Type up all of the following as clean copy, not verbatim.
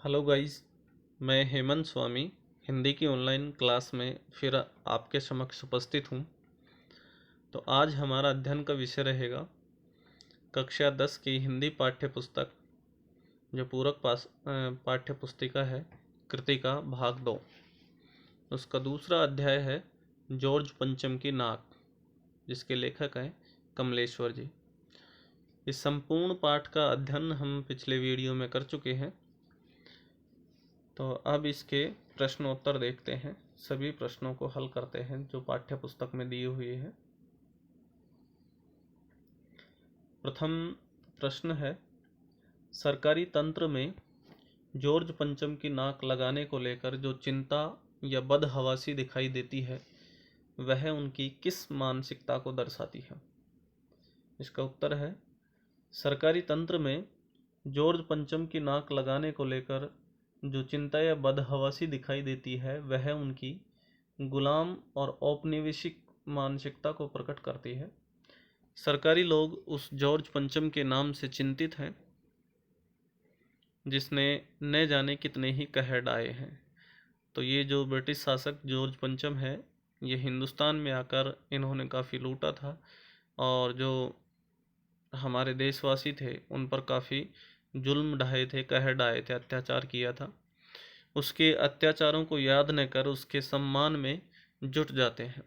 Hello guys, मैं हेमंत स्वामी हिंदी की online class में फिर आपके समक्ष उपस्थित हूँ। तो आज हमारा अध्ययन का विषय रहेगा कक्षा 10 की हिंदी पाठ्य पुस्तक जो पूरक पाठ्य पुस्तिका है, कृतिका भाग 2। उसका दूसरा अध्याय है जॉर्ज पंचम की नाक, जिसके लेखक हैं कमलेश्वर जी। इस संपूर्ण पाठ का अध्ययन हम पिछले वीडियो में कर चुके हैं। तो अब इसके प्रश्नोत्तर देखते हैं। सभी प्रश्नों को हल करते हैं जो पाठ्य पुस्तक में दिए हुए हैं। प्रथम प्रश्न है, सरकारी तंत्र में जॉर्ज पंचम की नाक लगाने को लेकर जो चिंता या बदहवासी दिखाई देती है वह उनकी किस मानसिकता को दर्शाती है? इसका उत्तर है, सरकारी तंत्र में जॉर्ज पंचम की नाक लगाने को लेकर जो चिंता या बदहवासी दिखाई देती है वह उनकी गुलाम और औपनिवेशिक मानसिकता को प्रकट करती है। सरकारी लोग उस जॉर्ज पंचम के नाम से चिंतित हैं जिसने न जाने कितने ही कहर ढाए हैं। तो ये जो ब्रिटिश शासक जॉर्ज पंचम है, ये हिंदुस्तान में आकर इन्होंने काफ़ी लूटा था और जो हमारे देशवासी थे उन पर काफ़ी जुल्म ढाए थे, कहर ढाए थे, अत्याचार किया था। उसके अत्याचारों को याद न कर उसके सम्मान में जुट जाते हैं।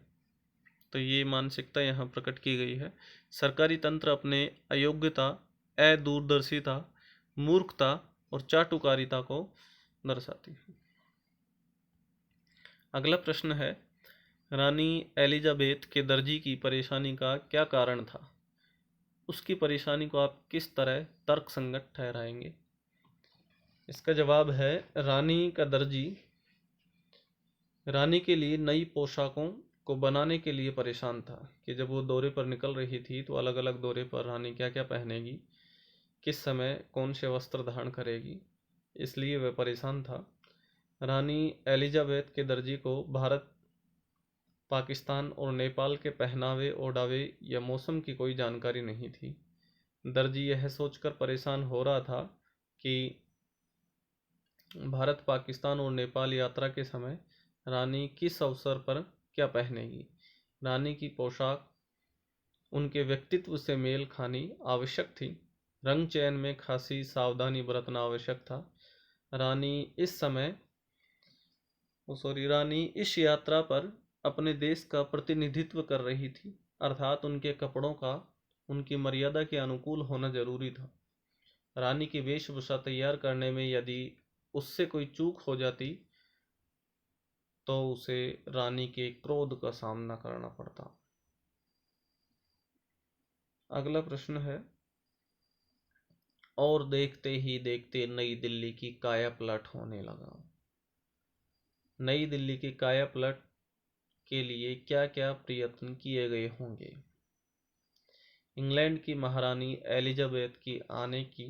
तो ये मानसिकता यहाँ प्रकट की गई है। सरकारी तंत्र अपने अयोग्यता, अदूरदर्शिता, मूर्खता और चाटुकारिता को दर्शाती है। अगला प्रश्न है, रानी एलिजाबेथ के दर्जी की परेशानी का क्या कारण था? उसकी परेशानी को आप किस तरह तर्कसंगत ठहराएंगे? इसका जवाब है, रानी का दर्जी रानी के लिए नई पोशाकों को बनाने के लिए परेशान था कि जब वो दौरे पर निकल रही थी तो अलग अलग दौरे पर रानी क्या क्या पहनेगी, किस समय कौन से वस्त्र धारण करेगी, इसलिए वह परेशान था। रानी एलिजाबेथ के दर्जी को भारत, पाकिस्तान और नेपाल के पहनावे, ओढ़ावे या मौसम की कोई जानकारी नहीं थी। दर्जी यह सोचकर परेशान हो रहा था कि भारत, पाकिस्तान और नेपाल यात्रा के समय रानी किस अवसर पर क्या पहनेगी। रानी की पोशाक उनके व्यक्तित्व से मेल खानी आवश्यक थी। रंग चयन में खासी सावधानी बरतना आवश्यक था। रानी इस यात्रा पर अपने देश का प्रतिनिधित्व कर रही थी, अर्थात उनके कपड़ों का उनकी मर्यादा के अनुकूल होना जरूरी था। रानी की वेशभूषा तैयार करने में यदि उससे कोई चूक हो जाती तो उसे रानी के क्रोध का सामना करना पड़ता। अगला प्रश्न है, और देखते ही देखते नई दिल्ली की काया पलट होने लगा। नई दिल्ली की काया पलट के लिए क्या क्या प्रयत्न किए गए होंगे? इंग्लैंड की महारानी एलिजाबेथ की आने की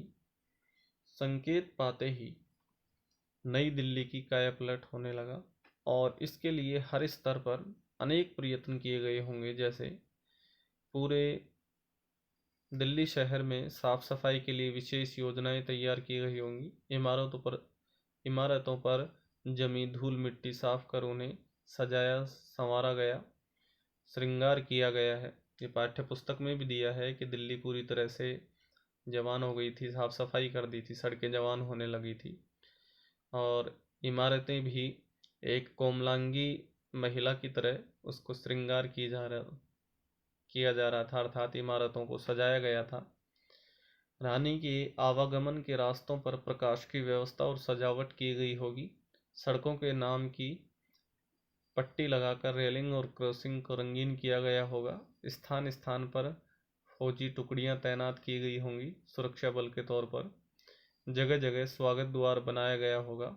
संकेत पाते ही नई दिल्ली की काया पलट होने लगा और इसके लिए हर स्तर पर अनेक प्रयत्न किए गए होंगे। जैसे पूरे दिल्ली शहर में साफ सफाई के लिए विशेष योजनाएं तैयार की गई होंगी। इमारतों पर जमी धूल मिट्टी साफ कर उन्हें सजाया संवारा गया, श्रृंगार किया गया है। ये पाठ्य पुस्तक में भी दिया है कि दिल्ली पूरी तरह से जवान हो गई थी, साफ सफाई कर दी थी, सड़कें जवान होने लगी थी और इमारतें भी एक कोमलांगी महिला की तरह उसको श्रृंगार किया जा रहा था, अर्थात इमारतों को सजाया गया था। रानी के आवागमन के रास्तों पर प्रकाश की व्यवस्था और सजावट की गई होगी। सड़कों के नाम की पट्टी लगाकर रेलिंग और क्रॉसिंग को रंगीन किया गया होगा। स्थान स्थान पर फौजी टुकड़ियां तैनात की गई होंगी सुरक्षा बल के तौर पर। जगह जगह स्वागत द्वार बनाया गया होगा।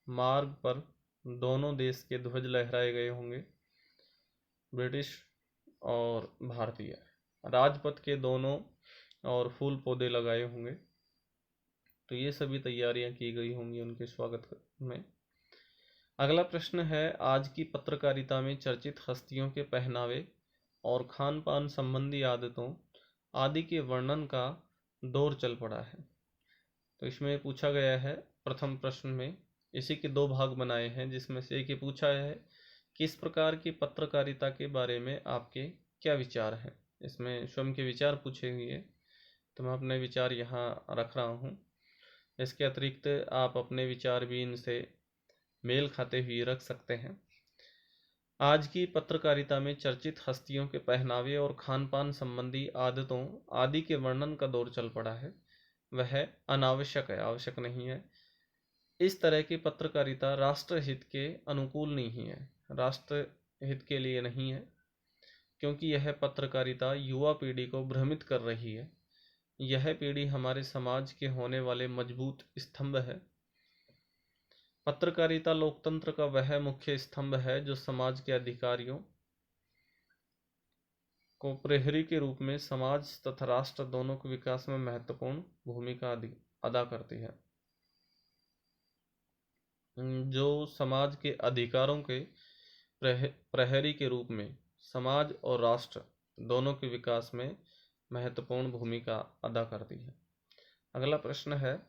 मार्ग पर दोनों देश के ध्वज लहराए गए होंगे, ब्रिटिश और भारतीय। राजपथ के दोनों और फूल पौधे लगाए होंगे। तो ये सभी तैयारियां की गई होंगी उनके स्वागत में। अगला प्रश्न है, आज की पत्रकारिता में चर्चित हस्तियों के पहनावे और खान पान संबंधी आदतों आदि के वर्णन का दौर चल पड़ा है। तो इसमें पूछा गया है, प्रथम प्रश्न में इसी के दो भाग बनाए हैं, जिसमें से एक ये पूछा है कि इस प्रकार की पत्रकारिता के बारे में आपके क्या विचार हैं। इसमें स्वयं के विचार पूछे हुए हैं, तो मैं अपने विचार यहाँ रख रहा हूँ। इसके अतिरिक्त आप अपने विचार भी इनसे मेल खाते हुए रख सकते हैं। आज की पत्रकारिता में चर्चित हस्तियों के पहनावे और खान पान संबंधी आदतों आदि के वर्णन का दौर चल पड़ा है। वह अनावश्यक है, आवश्यक नहीं है। इस तरह की पत्रकारिता राष्ट्रहित के अनुकूल नहीं है, राष्ट्र हित के लिए नहीं है, क्योंकि यह पत्रकारिता युवा पीढ़ी को भ्रमित कर रही है। यह पीढ़ी हमारे समाज के होने वाले मजबूत स्तंभ है। पत्रकारिता लोकतंत्र का वह मुख्य स्तंभ है जो समाज के अधिकारियों को प्रहरी के रूप में समाज तथा राष्ट्र दोनों के विकास में महत्वपूर्ण भूमिका अदा करती है। जो समाज के अधिकारों के प्रहरी के रूप में समाज और राष्ट्र दोनों के विकास में महत्वपूर्ण भूमिका अदा करती है। अगला प्रश्न है,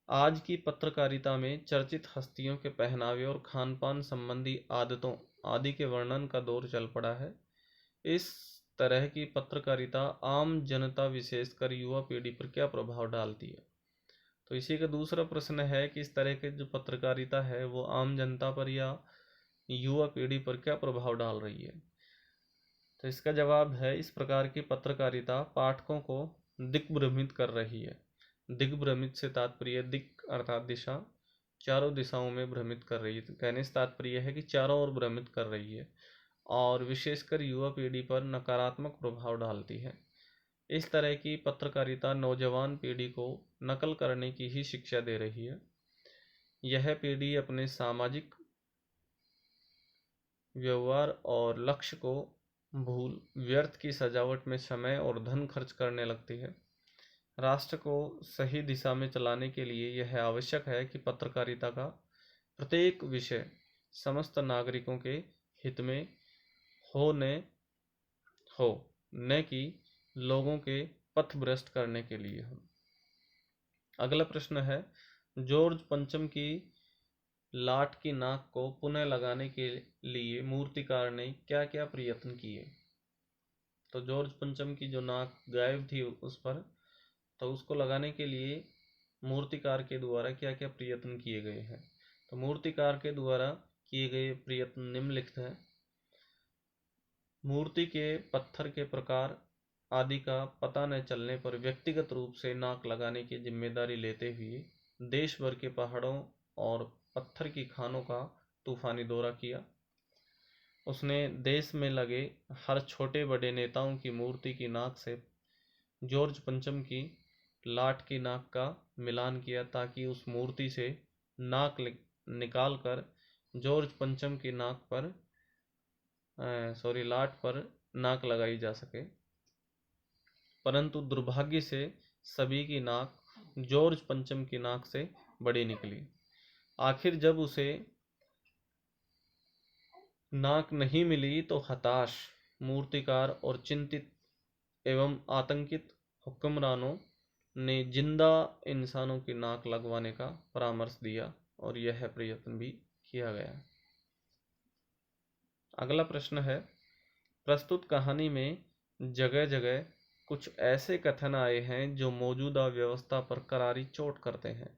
आज की पत्रकारिता में चर्चित हस्तियों के पहनावे और खान पान संबंधी आदतों आदि के वर्णन का दौर चल पड़ा है। इस तरह की पत्रकारिता आम जनता विशेषकर युवा पीढ़ी पर क्या प्रभाव डालती है। तो इसी का दूसरा प्रश्न है कि इस तरह की जो पत्रकारिता है वो आम जनता पर या युवा पीढ़ी पर क्या प्रभाव डाल रही है। तो इसका जवाब है, इस प्रकार की पत्रकारिता पाठकों को दिग्भ्रमित कर रही है। दिग्भ्रमित से तात्पर्य, दिक् अर्थात दिशा, चारों दिशाओं में भ्रमित कर रही है। तो कहने से तात्पर्य है कि चारों ओर भ्रमित कर रही है और विशेषकर युवा पीढ़ी पर नकारात्मक प्रभाव डालती है। इस तरह की पत्रकारिता नौजवान पीढ़ी को नकल करने की ही शिक्षा दे रही है। यह पीढ़ी अपने सामाजिक व्यवहार और लक्ष्य को भूल व्यर्थ की सजावट में समय और धन खर्च करने लगती है। राष्ट्र को सही दिशा में चलाने के लिए यह आवश्यक है कि पत्रकारिता का प्रत्येक विषय समस्त नागरिकों के हित में हो न कि लोगों के पथभ्रष्ट करने के लिए हो। अगला प्रश्न है, जॉर्ज पंचम की लाट की नाक को पुनः लगाने के लिए मूर्तिकार ने क्या क्या प्रयत्न किए। तो जॉर्ज पंचम की जो नाक गायब थी उस पर, तो उसको लगाने के लिए मूर्तिकार के द्वारा क्या क्या प्रयत्न किए गए हैं। तो मूर्तिकार के द्वारा किए गए प्रयत्न निम्नलिखित हैं। मूर्ति के पत्थर के प्रकार आदि का पता न चलने पर व्यक्तिगत रूप से नाक लगाने की जिम्मेदारी लेते हुए देश भर के पहाड़ों और पत्थर की खानों का तूफानी दौरा किया। उसने देश में लगे हर छोटे बड़े नेताओं की मूर्ति की नाक से जॉर्ज पंचम की लाट की नाक का मिलान किया, ताकि उस मूर्ति से नाक निकाल कर जॉर्ज पंचम की लाट पर नाक लगाई जा सके। परंतु दुर्भाग्य से सभी की नाक जॉर्ज पंचम की नाक से बड़ी निकली। आखिर जब उसे नाक नहीं मिली तो हताश, मूर्तिकार और चिंतित एवं आतंकित हुक्मरानों ने जिंदा इंसानों की नाक लगवाने का परामर्श दिया और यह प्रयत्न भी किया गया। अगला प्रश्न है, प्रस्तुत कहानी में जगह जगह कुछ ऐसे कथन आए हैं जो मौजूदा व्यवस्था पर करारी चोट करते हैं।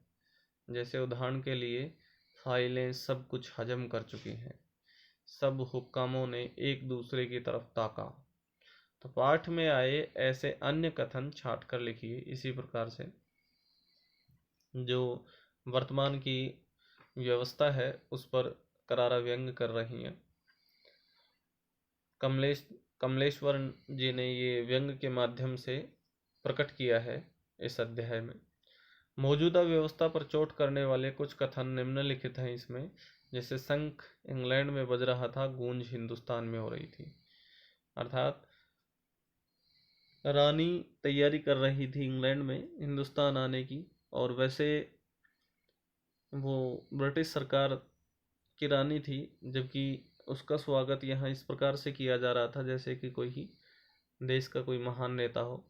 जैसे उदाहरण के लिए, फाइलें सब कुछ हजम कर चुकी हैं, सब हुक्कामों ने एक दूसरे की तरफ ताका। तो पाठ में आए ऐसे अन्य कथन छाट कर लिखिए। इसी प्रकार से जो वर्तमान की व्यवस्था है उस पर करारा व्यंग कर रही हैं। कमलेश्वर जी ने ये व्यंग के माध्यम से प्रकट किया है इस अध्याय में। मौजूदा व्यवस्था पर चोट करने वाले कुछ कथन निम्नलिखित हैं इसमें। जैसे शंख इंग्लैंड में बज रहा था, गूंज हिंदुस्तान में हो रही थी। अर्थात रानी तैयारी कर रही थी इंग्लैंड में हिंदुस्तान आने की, और वैसे वो ब्रिटिश सरकार की रानी थी, जबकि उसका स्वागत यहाँ इस प्रकार से किया जा रहा था जैसे कि कोई ही देश का कोई महान नेता हो।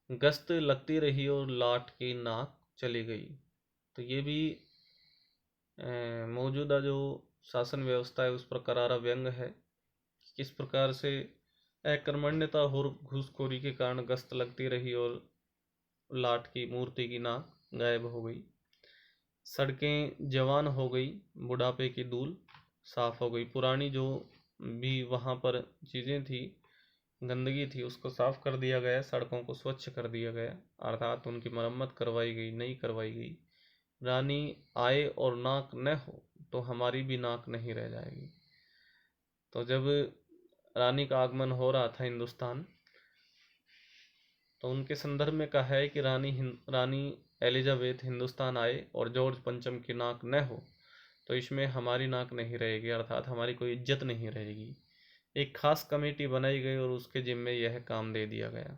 गश्त लगती रही और लाट की नाक चली गई। तो ये भी मौजूदा जो शासन व्यवस्था है उस पर करारा व्यंग है। किस प्रकार से अकर्मण्यता और घूसखोरी के कारण गश्त लगती रही और लाट की मूर्ति की नाक गायब हो गई। सड़कें जवान हो गई, बुढ़ापे की धूल साफ हो गई। पुरानी जो भी वहाँ पर चीज़ें थी, गंदगी थी, उसको साफ कर दिया गया, सड़कों को स्वच्छ कर दिया गया, अर्थात उनकी मरम्मत करवाई गई, नई करवाई गई। रानी आए और नाक न हो तो हमारी भी नाक नहीं रह जाएगी। तो जब रानी का आगमन हो रहा था हिंदुस्तान, तो उनके संदर्भ में कहा है कि रानी एलिजाबेथ हिंदुस्तान आए और जॉर्ज पंचम की नाक न हो तो इसमें हमारी नाक नहीं रहेगी, अर्थात हमारी कोई इज्जत नहीं रहेगी। एक खास कमेटी बनाई गई और उसके जिम्मे यह काम दे दिया गया।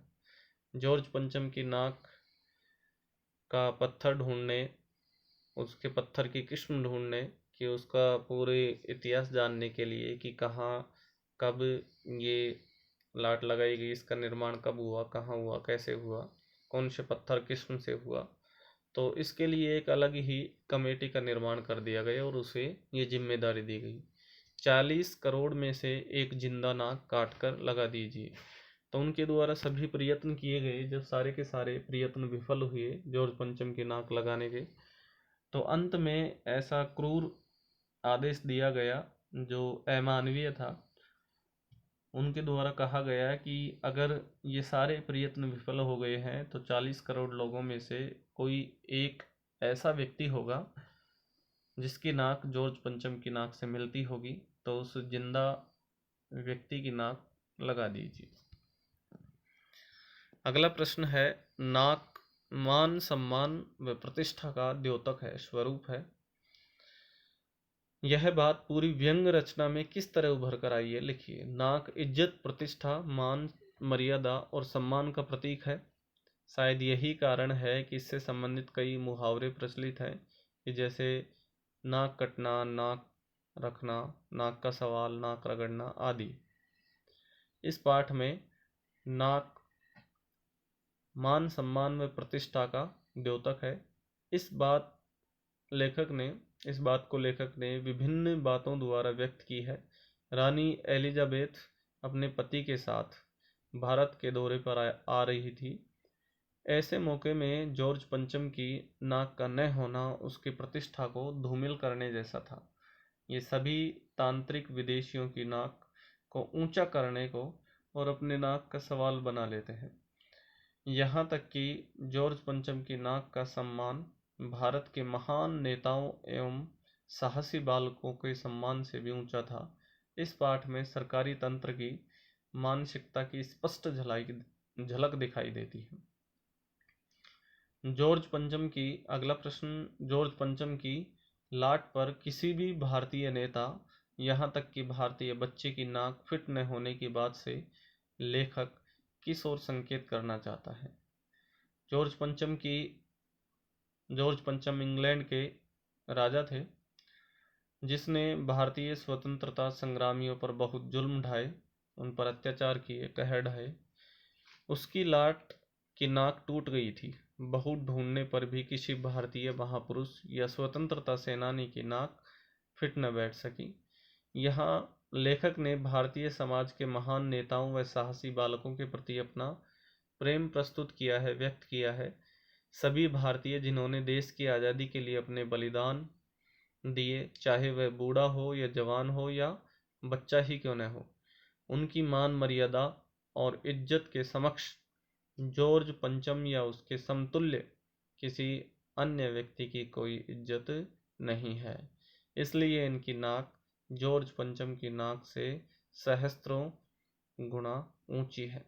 जॉर्ज पंचम की नाक का पत्थर ढूंढने, उसके पत्थर की किस्म ढूंढने, कि उसका पूरे इतिहास जानने के लिए कि कहाँ कब ये लाट लगाई गई, इसका निर्माण कब हुआ, कहाँ हुआ, कैसे हुआ, कौन से पत्थर किस्म से हुआ, तो इसके लिए एक अलग ही कमेटी का निर्माण कर दिया गया और उसे ये जिम्मेदारी दी गई। 40 करोड़ में से एक जिंदा नाक काट कर लगा दीजिए। तो उनके द्वारा सभी प्रयत्न किए गए। जब सारे के सारे प्रयत्न विफल हुए जॉर्ज पंचम की नाक लगाने के, तो अंत में ऐसा क्रूर आदेश दिया गया जो अमानवीय था। उनके द्वारा कहा गया कि अगर ये सारे प्रयत्न विफल हो गए हैं तो 40 करोड़ लोगों में से कोई एक ऐसा व्यक्ति होगा जिसकी नाक जॉर्ज पंचम की नाक से मिलती होगी, तो उस जिंदा व्यक्ति की नाक लगा दीजिए। अगला प्रश्न है, नाक मान सम्मान व प्रतिष्ठा का द्योतक है, स्वरूप है। यह बात पूरी व्यंग रचना में किस तरह उभर कर आई है, लिखिए। नाक इज्जत, प्रतिष्ठा, मान, मर्यादा और सम्मान का प्रतीक है। शायद यही कारण है कि इससे संबंधित कई मुहावरे प्रचलित हैं, कि जैसे नाक कटना, नाक रखना, नाक का सवाल, नाक रगड़ना आदि। इस पाठ में नाक मान सम्मान व प्रतिष्ठा का द्योतक है। इस बात को लेखक ने विभिन्न बातों द्वारा व्यक्त की है। रानी एलिजाबेथ अपने पति के साथ भारत के दौरे पर आ रही थी। ऐसे मौके में जॉर्ज पंचम की नाक का न होना उसकी प्रतिष्ठा को धूमिल करने जैसा था। ये सभी तांत्रिक विदेशियों की नाक को ऊंचा करने को और अपने नाक का सवाल बना लेते हैं। यहाँ तक कि जॉर्ज पंचम की नाक का सम्मान भारत के महान नेताओं एवं साहसी बालकों के सम्मान से भी ऊंचा था। इस पाठ में सरकारी तंत्र की मानसिकता की स्पष्ट झलक दिखाई देती है। अगला प्रश्न, जॉर्ज पंचम की लाट पर किसी भी भारतीय नेता, यहाँ तक कि भारतीय बच्चे की नाक फिट न होने की बात से लेखक किस ओर संकेत करना चाहता है। जॉर्ज पंचम इंग्लैंड के राजा थे, जिसने भारतीय स्वतंत्रता संग्रामियों पर बहुत जुल्म ढाए, उन पर अत्याचार किए, कहर ढाए। उसकी लाट की नाक टूट गई थी। बहुत ढूंढने पर भी किसी भारतीय महापुरुष या स्वतंत्रता सेनानी की नाक फिट न बैठ सकी। यहाँ लेखक ने भारतीय समाज के महान नेताओं व साहसी बालकों के प्रति अपना प्रेम प्रस्तुत किया है, व्यक्त किया है। सभी भारतीय जिन्होंने देश की आज़ादी के लिए अपने बलिदान दिए, चाहे वह बूढ़ा हो या जवान हो या बच्चा ही क्यों न हो, उनकी मान मर्यादा और इज्जत के समक्ष जॉर्ज पंचम या उसके समतुल्य किसी अन्य व्यक्ति की कोई इज्जत नहीं है। इसलिए इनकी नाक जॉर्ज पंचम की नाक से सहस्त्रों गुना ऊंची है।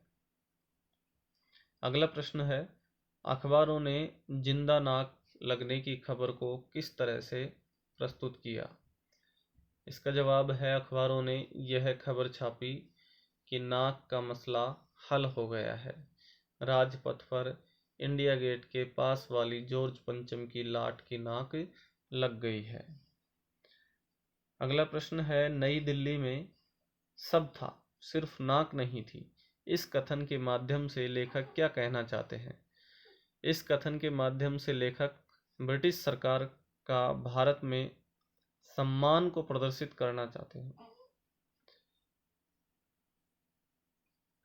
अगला प्रश्न है, अखबारों ने जिंदा नाक लगने की खबर को किस तरह से प्रस्तुत किया। इसका जवाब है, अखबारों ने यह खबर छापी कि नाक का मसला हल हो गया है। राजपथ पर इंडिया गेट के पास वाली जॉर्ज पंचम की लाट की नाक लग गई है। अगला प्रश्न है, नई दिल्ली में सब था, सिर्फ नाक नहीं थी। इस कथन के माध्यम से लेखक क्या कहना चाहते हैं। इस कथन के माध्यम से लेखक ब्रिटिश सरकार का भारत में सम्मान को प्रदर्शित करना चाहते हैं।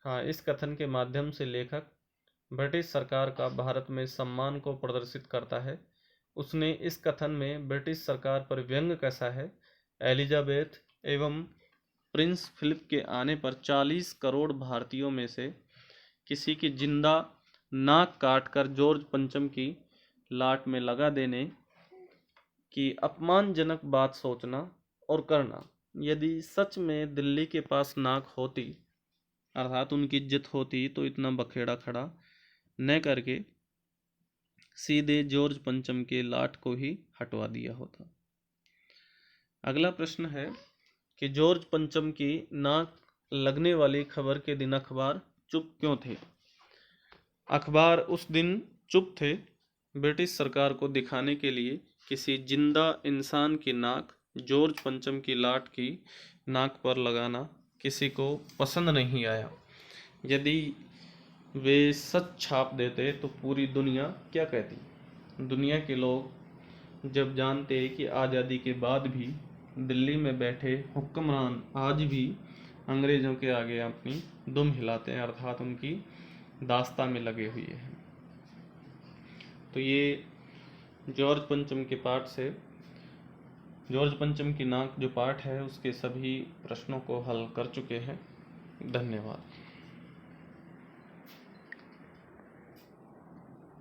हाँ, इस कथन के माध्यम से लेखक ब्रिटिश सरकार का भारत में सम्मान को प्रदर्शित करता है। उसने इस कथन में ब्रिटिश सरकार पर व्यंग कसा है। एलिजाबेथ एवं प्रिंस फिलिप के आने पर 40 करोड़ भारतीयों में से किसी की जिंदा नाक काटकर जॉर्ज पंचम की लाट में लगा देने की अपमानजनक बात सोचना और करना। यदि सच में दिल्ली के पास नाक होती, अर्थात उनकी इज्जत होती, तो इतना बखेड़ा खड़ा न करके सीधे जॉर्ज पंचम के लाट को ही हटवा दिया होता। अगला प्रश्न है कि जॉर्ज पंचम की नाक लगने वाली खबर के दिन अखबार चुप क्यों थे? अखबार उस दिन चुप थे ब्रिटिश सरकार को दिखाने के लिए किसी जिंदा इंसान की नाक जॉर्ज पंचम की लाट की नाक पर लगाना किसी को पसंद नहीं आया। यदि वे सच छाप देते तो पूरी दुनिया क्या कहती? दुनिया के लोग जब जानते कि आज़ादी के बाद भी दिल्ली में बैठे हुक्मरान आज भी अंग्रेज़ों के आगे अपनी दुम हिलाते हैं, अर्थात उनकी दास्ता में लगे हुए हैं। तो ये जॉर्ज पंचम के पाठ से, जॉर्ज पंचम की नाक जो पाठ है उसके सभी प्रश्नों को हल कर चुके हैं। धन्यवाद।